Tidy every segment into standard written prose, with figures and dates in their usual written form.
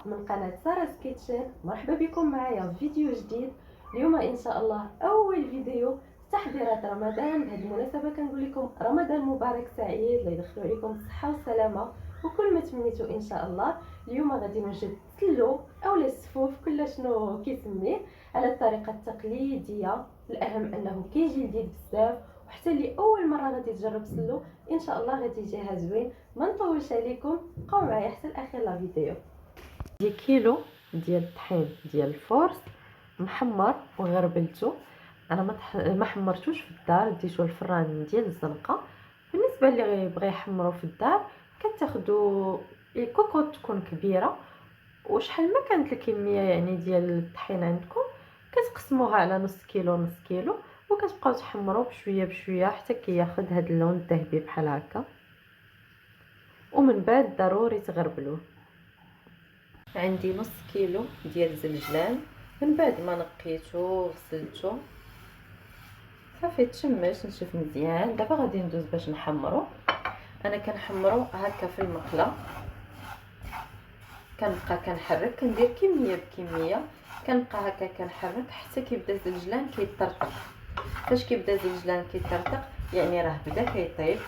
من قناة سارة كيتشن. مرحبا بكم معايا في فيديو جديد. اليوم ان شاء الله اول فيديو تحضيرات رمضان. بهذه المناسبه كنقول لكم رمضان مبارك سعيد، لا يدخلوا عليكم الصحه والسلامه وكل ما تمنيتوا ان شاء الله. اليوم غادي نوجد التلو اولا السفوف كل شنو كيسميه على الطريقه التقليديه. الاهم انه كيجي لذيذ بزاف، وحتى اللي اول مره غادي تجرب سلو ان شاء الله غادي يجيها زوين. ما نطولش عليكم، بقاو معايا حتى الاخير لا فيديو. دي كيلو ديال الطحين ديال الفورس محمر وغربلته. انا ما حمرتوش في الدار، ديتو الفران ديال الزنقه. بالنسبه اللي غيبغي يحمرو في الدار كتاخدوا الكوكوط تكون كبيره، وشحال ما كانت الكميه يعني ديال الطحين عندكم كتقسموها على نص كيلو نص كيلو، وكتبقاو تحمروا بشويه بشويه حتى كياخذ هذا اللون الذهبي بحال هكا. ومن بعد ضروري تغربلوه. عندي نص كيلو ديال الزلجلان، من بعد ما نقيته وغسلته صافي تشمش نشف مزيان. دابا غادي ندوز باش نحمرو. انا كنحمرو هكا في المقله، كنبقى كنحرك، كندير كميه بكميه، كنبقى هكا كنحرك حتى كيبدا الزلجلان كيطرطق. فاش كيبدا الزلجلان كيطرطق يعني راه بدا كيطيب،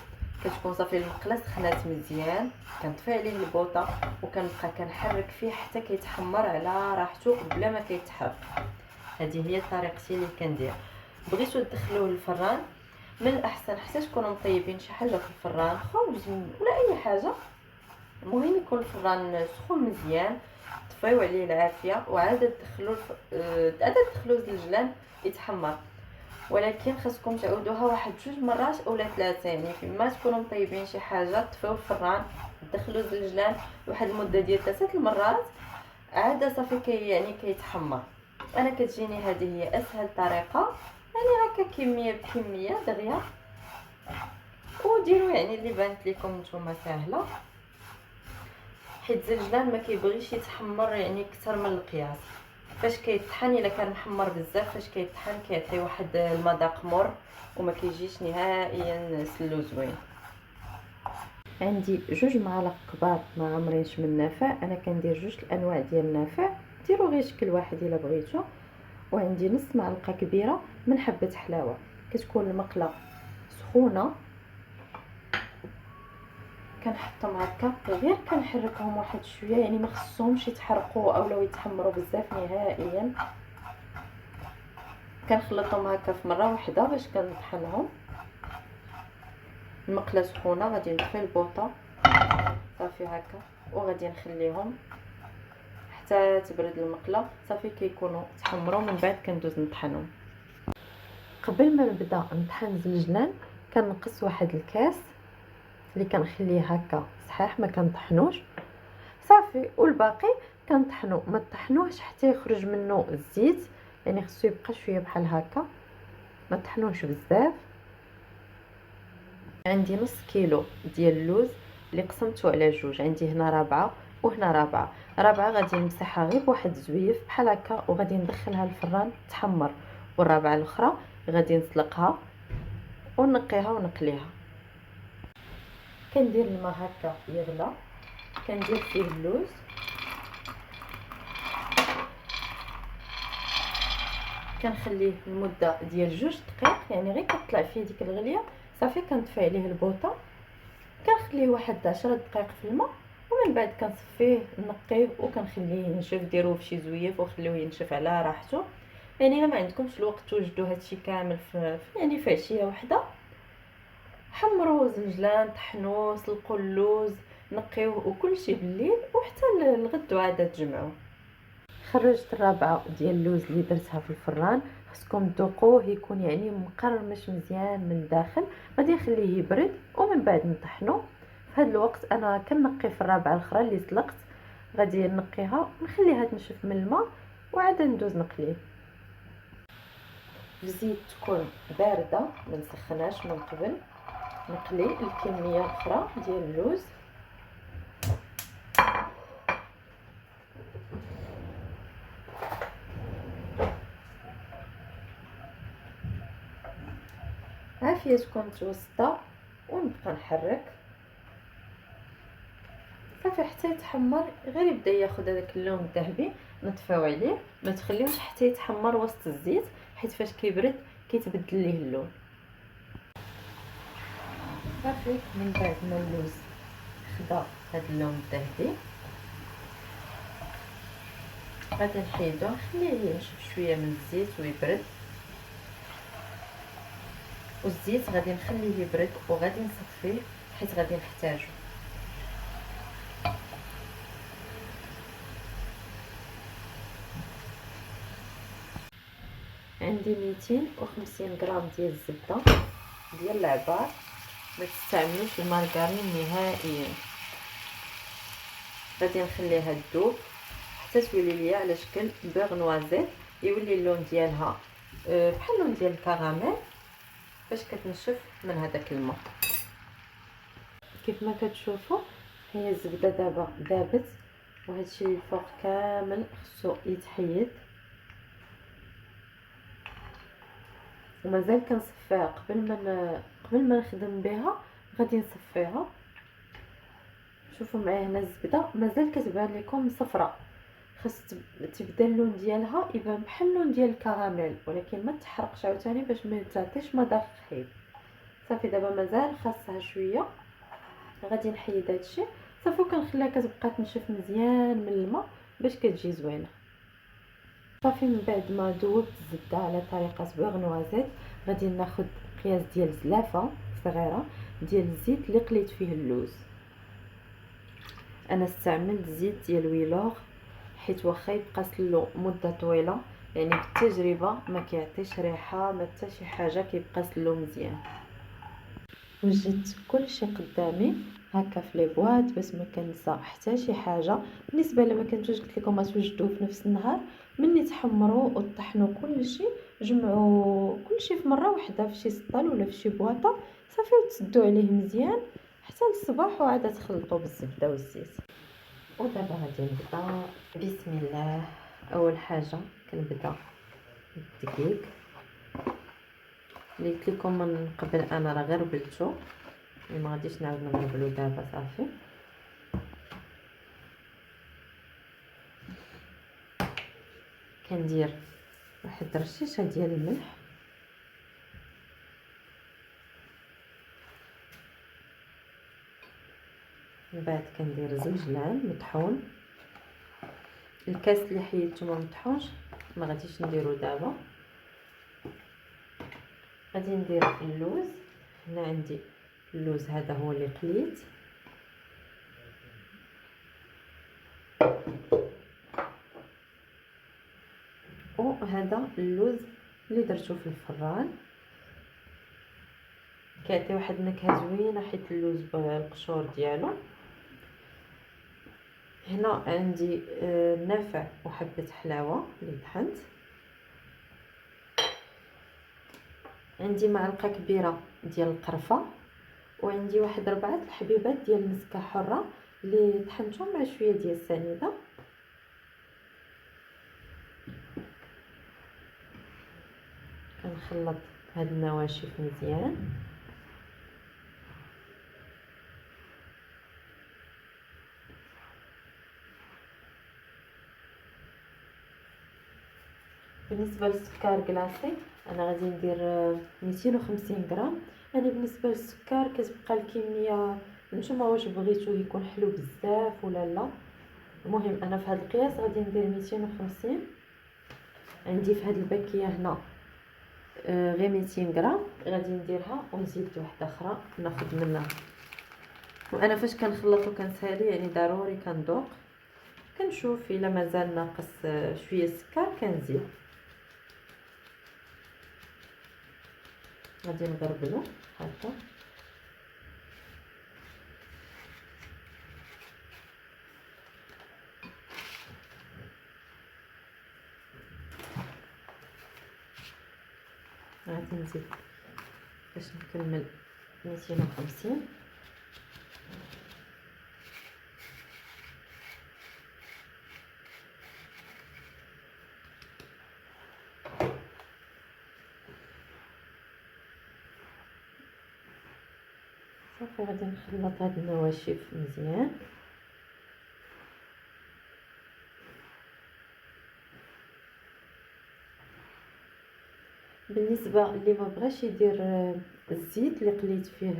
كتكون صافي المقله سخنات مزيان. كنطفي عليه البوطه وكنبقى كنحرك فيه حتى كيتحمر على راحته بلا ما كيتحرق. هذه هي طريقتي اللي كندير. بغيتو تدخلوه للفران من الاحسن حتى تكونوا مطيبين شي حاجه في الفران، خوج ولا اي حاجه، المهم يكون الفران سخون مزيان. طفيو عليه العافيه وعاد تدخلوا الزلجلان يتحمر. ولكن خاصكم تعودوها واحد 2 مرات اولا 3، يعني فيما تكونوا مطيبين شي حاجه طفيو الفران دخلوا الزلجلان واحد المده ديال 3 المرات، عاد صافي يعني كيتحمر. انا كتجيني هذه هي اسهل طريقه، يعني هكا كميه بكميه دغيا. وديروا يعني اللي بانت لكم نتوما سهله، حيت الزلجلان ما كيبغيش يتحمر يعني اكثر من القياس. فاش كيطحن الا كان محمر بزاف، فاش كيطحن كيعطي واحد المذاق مر وما كيجيش نهائيا سلو زوين. عندي 2 معالق كبار ما عمرينش من النافع. انا كندير 2 الانواع ديال النافع، ديروا غير شكل واحد الا بغيتو. وعندي نص معلقه كبيره من حبه حلاوه. كتكون المقله سخونه، كنحطهم هكا غير كنحركهم واحد شويه، يعني ما خصهمش يتحرقوا اولا يتحمروا بزاف نهائيا. كنخلطهم هكا في مره واحده باش كنطحنهم. المقله سخونه، غادي نطفي البوطه صافي هكا وغادي نخليهم حتى تبرد المقله. صافي كيكونوا تحمروا، من بعد كندوز نطحنهم. قبل ما نبدا نطحن الزلجلان كنقص واحد الكاس اللي كنخليه هكا صحيح ما كنطحنوش صافي، والباقي كنطحنو. ما طحنوش حتى يخرج منه الزيت، يعني خصو يبقى شويه بحال هكا، ما طحنوش بزاف. عندي نص كيلو ديال اللوز اللي قسمته على 2، عندي هنا 4 وهنا 4. غادي نمسحها غير بواحد زويف بحال هكا وغادي ندخلها الفران تحمر، والرابعه الاخرى غادي نسلقها ونقيها ونقليها. كندير الماء هكا يغلى، كندير فيه اللوز، كنخليه لمده ديال 2 دقائق، يعني غير كطلع فيه ديك الغليه صافي كنطفي عليه البوطه، كنخليه واحد 10 دقائق في الماء، ومن بعد كنصفيه نقيه وكنخليه ينشف. ديروه في شي زويف وخليوه ينشف على راحته. يعني الا ما عندكمش الوقت توجدوا هادشي كامل يعني في عشيه وحده، حمروا زنجلان، طحنوه، سلقوا اللوز، نقيوه وكلشي بالليل وحتى الغد عاد تجمعوه. خرجت الرابعه ديال اللوز اللي درتها في الفران. خصكم تذوقوه يكون يعني مقرمش مزيان من الداخل. غادي نخليه يبرد ومن بعد نطحنو. في هذا الوقت انا كنقي في الرابعه الاخرى اللي سلقت، غادي نقيها نخليها تنشف من الماء وعاد ندوز نقليه. الزيت تكون بارده ما نسخناش من قبل. نقلي الكميه الاخرى ديال اللوز. عافيتكم متوسطه ونبقى نحرك صافي حتى يتحمر، غير يبدا ياخذ هذاك اللون الذهبي نطفيو عليه، ما تخليوش حتى يتحمر وسط الزيت حيت فاش كيبرد كيتبدل ليه اللون. صافي من بعد ما اللوز خدا هذا اللون الذهبي غادي نحيدوه نخليه ينشف شويه من الزيت ويبرد، والزيت غادي نخليه يبرد وغادي نصفيه حيت غادي نحتاجو. عندي 250 غرام ديال الزبده ديال العبار، ما تستعملوش المارغرين نهائيا. غادي نخليها تذوب حتى تولي ليا على شكل بيغ نوازيت، يولي اللون ديالها بحال اللون ديال الكراميل باش كتنشف من هذاك الماء. كيف ما كتشوفوا هي الزبده دابا ذابت، وهذا الشيء الفوق كامل خصو يتحيد، ومازال كنصفيها قبل ما نخدم بها. غادي نصفيها، شوفوا معايا هنا الزبده مازال كتبان لكم صفراء، خاص تبدا اللون ديالها يبان بحال اللون ديال الكراميل، ولكن ما تحرقش عاوتاني باش ما تعطيش مذاق خايب. صافي دابا مازال خاصها شويه، غادي نحيد هادشي صافي وكنخليها كتبقى تنشف مزيان من الماء باش كتجي زوينه. صافي من بعد ما ذوبت الزبده على طريقه بيغ نوازيت، غادي ناخذ قياس ديال زلافه صغيره ديال الزيت اللي قليت فيه اللوز. انا استعملت زيت ديال ويلوغ حيت واخا يبقى سلو مده طويله، يعني بالتجربه ما كيعطيش ريحه ما حتى شي حاجه، كيبقى سلو مزيان. وجدت كلشي قدامي هكا في لي بواط باش ما كنسى حتى شي حاجه. بالنسبه لما كنتوش قلت لكم ما توجدوه في نفس النهار، ملي تحمروا وطحنوا كلشي جمعوا كلشي في مره واحده في شي سطل ولا في شي بواطه صافي، وتسدوا عليه مزيان حتى للصباح، وعاد تخلطوا بالزبده والزيت. ودابا غادي نبدا. بسم الله. اول حاجه كنبدا بالدقيق اللي قلت لكم من قبل انا راه غير بلتو، ما غاديش نعاود نغربلو دابا. صافي كندير واحد الرشيشه ديال الملح، من بعد كندير زنجلان مطحون. الكاس اللي حيدته ما مطحونش ما غاديش نديرو دابا. غادي ندير اللوز، هنا عندي اللوز هذا هو اللي قليت، وهذا اللوز اللي درتو في الفران كيعطي واحد النكهه زوينه حيت اللوز بالقشور ديالو. هنا عندي نافع وحبه حلاوه اللي طحنت، عندي معلقه كبيره ديال القرفه، وعندي واحد 4 الحبيبات ديال المسكه حره اللي طحنتهم مع شويه ديال السنيده. كنخلط هاد النواشف مزيان. بالنسبه للسكر كلاصي انا غادي ندير 250 غرام. يعني بالنسبه للسكر كتبقى الكميه نتوما واش بغيتو يكون حلو بزاف ولا لا. المهم انا في هذا القياس غادي ندير 250. عندي في هذه الباكيه هنا غير 200 غرام، غادي نديرها ونزيد واحده اخرى ناخذ منها. وانا فاش كنخلط وكنسالي يعني ضروري كندوق كنشوف الا مازال ناقص شويه السكر كنزيد. غادي نغربلو هكا. غادي نزيد باش نكمل 250. صافي غادي نخلط هاد النواشف مزيان. بالنسبه اللي ما بغاش يدير الزيت اللي قليت فيه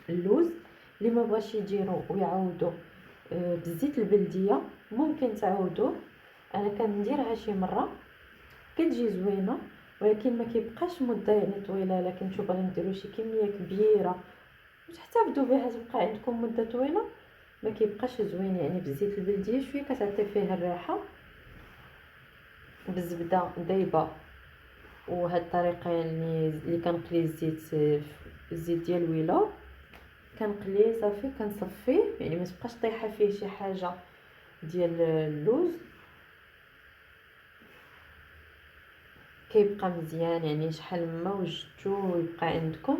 اللوز، اللي ما بغاش يديروا ويعوضوا بالزيت البلديه ممكن تعوضوه. انا كنديرها شي مره كتجي زوينه، ولكن ما كيبقاش مده يعني طويله. لكن نشوف باغي نديرو شي كميه كبيره وتحتفظوا بها تبقى عندكم مده طويله، ما كيبقاش زوين. يعني بالزيت البلديه شويه كتعطي فيه الريحه، بالزبده دايبه. وهاد الطريقه يعني اللي كنقلي الزيت ديال الويلو، كنقليه صافي كنصفيه، يعني ما تبقاش طايحه فيه شي حاجه ديال اللوز، كيبقى مزيان. يعني شحال ما وجدتو يبقى عندكم.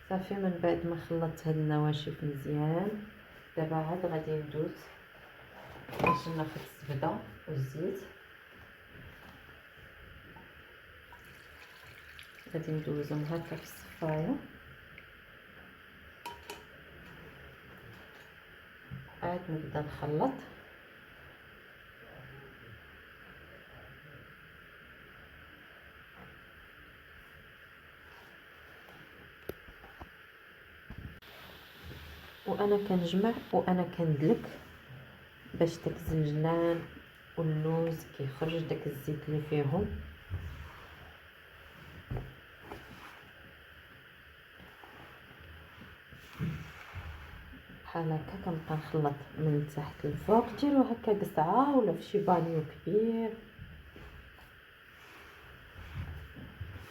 صافي من بعد ما خلطت هاد النواشف مزيان، دابا عاد غادي ندوز باش ناخد الزبده والزيت. غادي ندوزهم هكا في الصفايه، عاد نبدا نخلط. وانا كنجمع وانا كندلك باش داك الزنجلان واللوز كيخرج داك الزيت اللي فيهم. بحال هكا كنبقى نخلط من تحت للفوق. ديروا هكا قصعه ولا في شي بانيو كبير،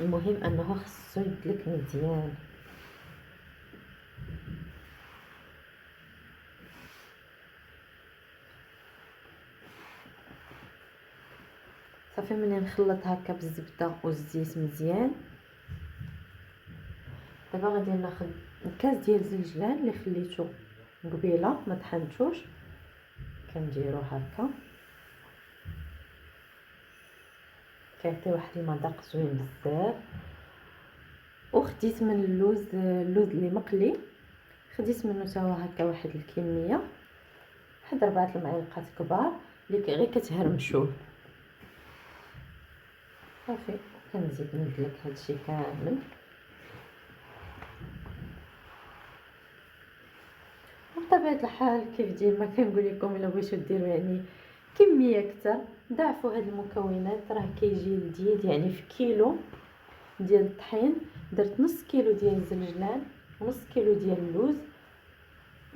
المهم انه خصو يدلك مزيان. صافي ملي نخلط هكا بالزبده والزيت مزيان، دابا غادي ناخذ كاس ديال الزنجلان اللي خليته قبيله ما طحنتوش، كنديرو هكا كيعطي واحد المذاق زوين بزاف. وخديت من اللوز اللي مقلي، خديت منه تا هو هكا واحد الكميه، واحد 4 المعالق كبار اللي غير كتهرمشوه. صافي كنزيد ندلك هادشي كامل. بطبيعه الحال كيف ديما كنقول لكم الا بغيتو ديروا يعني كميه اكثر ضاعفوا هاد المكونات، راه كيجي لذيذ. يعني في كيلو ديال الطحين درت نص كيلو ديال الزنجلان ونص كيلو ديال اللوز،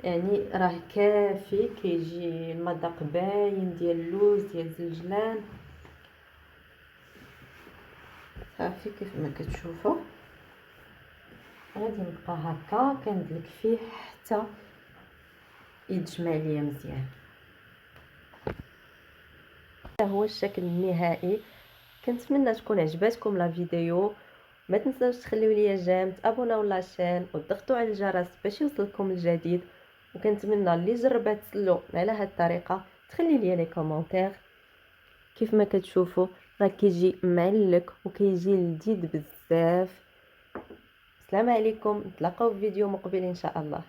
يعني راه كافي. كيجي المذاق باين ديال اللوز ديال الزنجلان. صافي كيف ما كتشوفوا غادي نبقى هكا كندلك فيه حتى يتجمع ليا مزيان. هذا هو الشكل النهائي. كنتمنى تكون عجباتكم لا فيديو. ما تنساوش تخليو ليا جيم، تابوناو لاشين وتضغطوا على الجرس باش يوصلكم الجديد. وكنتمنى اللي جربات تسلو على هذه الطريقه تخلي لي لي كومونتير. كيف ما كتشوفوا راه كيجي معلك وكيجي لذيذ بزاف. السلام عليكم، نتلاقاو في فيديو مقبل ان شاء الله.